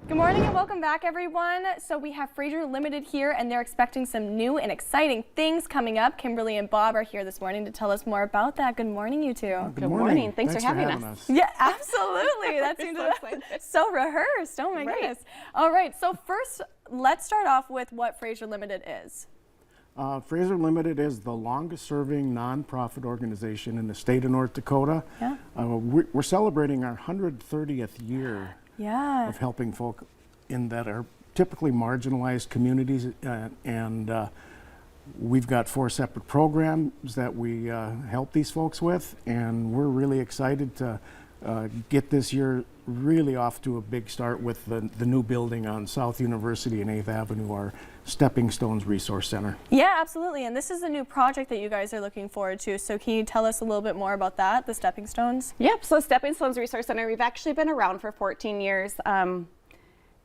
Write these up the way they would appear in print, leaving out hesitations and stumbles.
Good morning and welcome back, everyone. So we have Fraser Limited here, and they're expecting some new and exciting things coming up. Kimberly and Bob are here this morning to tell us more about that. Good morning, you two. Good morning. Thanks for having us. Yeah, absolutely. That seems so rehearsed. Oh my goodness. All right. So first, let's start off with what Fraser Limited is. Fraser Limited is the longest-serving nonprofit organization in the state of North Dakota. Yeah. We're celebrating our 130th year. Yeah. Of helping folk in that are typically marginalized communities, and we've got 4 separate programs that we help these folks with, and we're really excited to get this year really off to a big start with the new building on South University and 8th Avenue, our Stepping Stones Resource Center. Yeah, absolutely. And this is a new project that you guys are looking forward to. So can you tell us a little bit more about that, the Stepping Stones? Yep. So Stepping Stones Resource Center, we've actually been around for 14 years,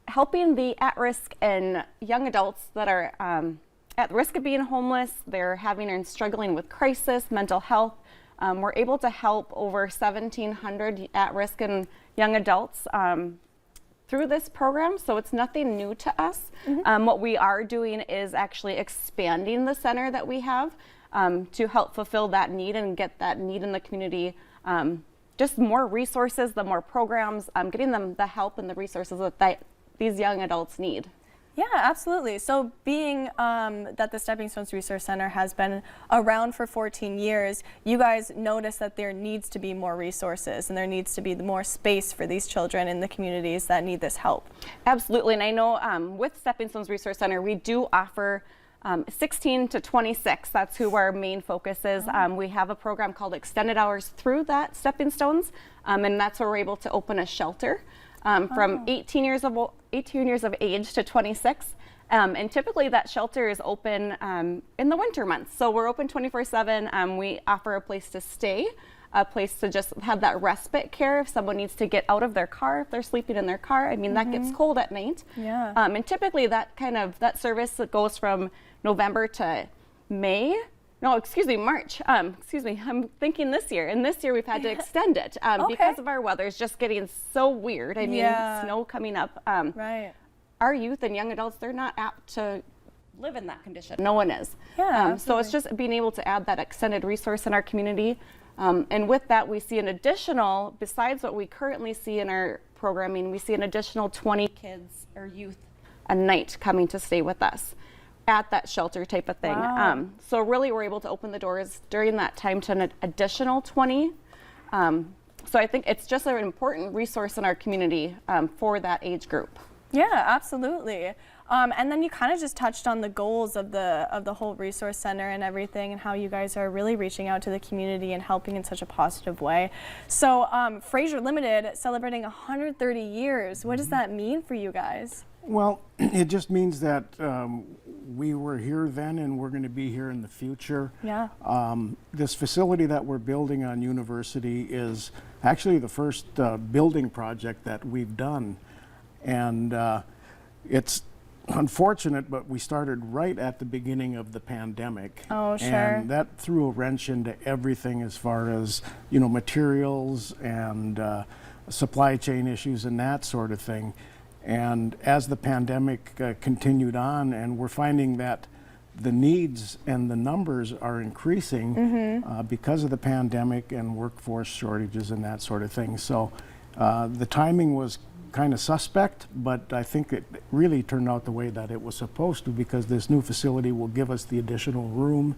helping the at-risk and young adults that are at risk of being homeless. They're having and struggling with crisis, mental health. We're able to help over 1,700 at-risk and young adults through this program, so it's nothing new to us. What we are doing is actually expanding the center that we have to help fulfill that need and get that need in the community. Just more resources, the more programs, getting them the help and the resources that these young adults need. Yeah, absolutely. So being that the Stepping Stones Resource Center has been around for 14 years, you guys notice that there needs to be more resources and there needs to be more space for these children in the communities that need this help. Absolutely, and I know with Stepping Stones Resource Center, we do offer 16 to 26. That's who our main focus is. We have a program called Extended Hours through that Stepping Stones, and that's where we're able to open a shelter. From 18 years of age to 26. And typically that shelter is open in the winter months. So we're open 24/7. We offer a place to stay, a place to just have that respite care if someone needs to get out of their car, if they're sleeping in their car. I mean, that gets cold at night. Yeah. And typically that service that goes from November to May. No, excuse me, March. Excuse me, I'm thinking this year. And this year we've had to extend it because of our weather is just getting so weird. I mean, snow coming up. Right. Our youth and young adults, they're not apt to live in that condition. No one is. Yeah, so it's just being able to add that extended resource in our community. And with that, we see an additional, besides what we currently see in our programming, we see an additional 20 kids or youth a night coming to stay with us at that shelter type of thing. Wow. So really we're able to open the doors during that time to an additional 20. So I think it's just an important resource in our community for that age group. Yeah, absolutely. And then you kind of just touched on the goals of the whole resource center and everything, and how you guys are really reaching out to the community and helping in such a positive way. So Fraser Limited celebrating 130 years. What does that mean for you guys? Well, it just means that we were here then and we're going to be here in the future. Yeah. This facility that we're building on University is actually the first building project that we've done. And it's unfortunate, but we started right at the beginning of the pandemic. Oh, sure. And that threw a wrench into everything as far as, materials and supply chain issues and that sort of thing. And as the pandemic continued on, and we're finding that the needs and the numbers are increasing because of the pandemic and workforce shortages and that sort of thing. So the timing was kind of suspect, but I think it really turned out the way that it was supposed to, because this new facility will give us the additional room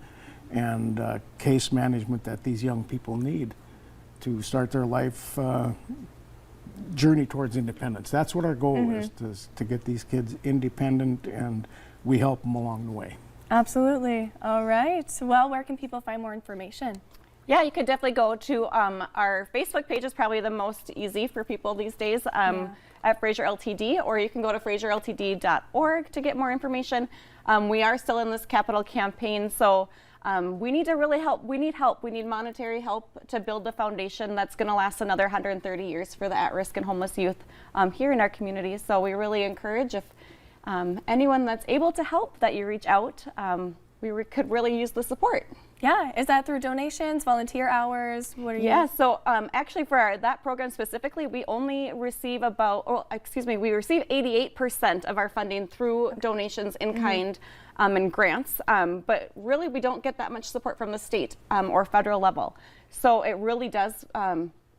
and case management that these young people need to start their life journey towards independence. That's what our goal is to get these kids independent, and we help them along the way. Absolutely. All right. Well, where can people find more information? Yeah, you could definitely go to our Facebook page is probably the most easy for people these days at Fraser Ltd, or you can go to fraserltd.org to get more information. We are still in this capital campaign, so we need to really help. We need help. We need monetary help to build the foundation that's going to last another 130 years for the at-risk and homeless youth here in our community. So we really encourage if anyone that's able to help that you reach out. could really use the support. Yeah, is that through donations, volunteer hours? What are you? Yeah, so actually for that program specifically, we only receive we receive 88% of our funding through donations in kind and grants, but really we don't get that much support from the state or federal level. So it really does,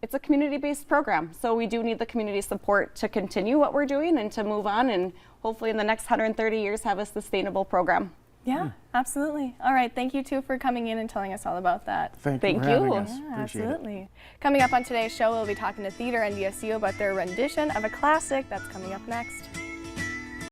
it's a community-based program. So we do need the community support to continue what we're doing and to move on and hopefully in the next 130 years have a sustainable program. Yeah, absolutely. All right, thank you too for coming in and telling us all about that. Thank Thank you for having you. us. Yeah, Appreciate it. absolutely. Coming up on today's show, we'll be talking to Theater NDSU about their rendition of a classic that's coming up next.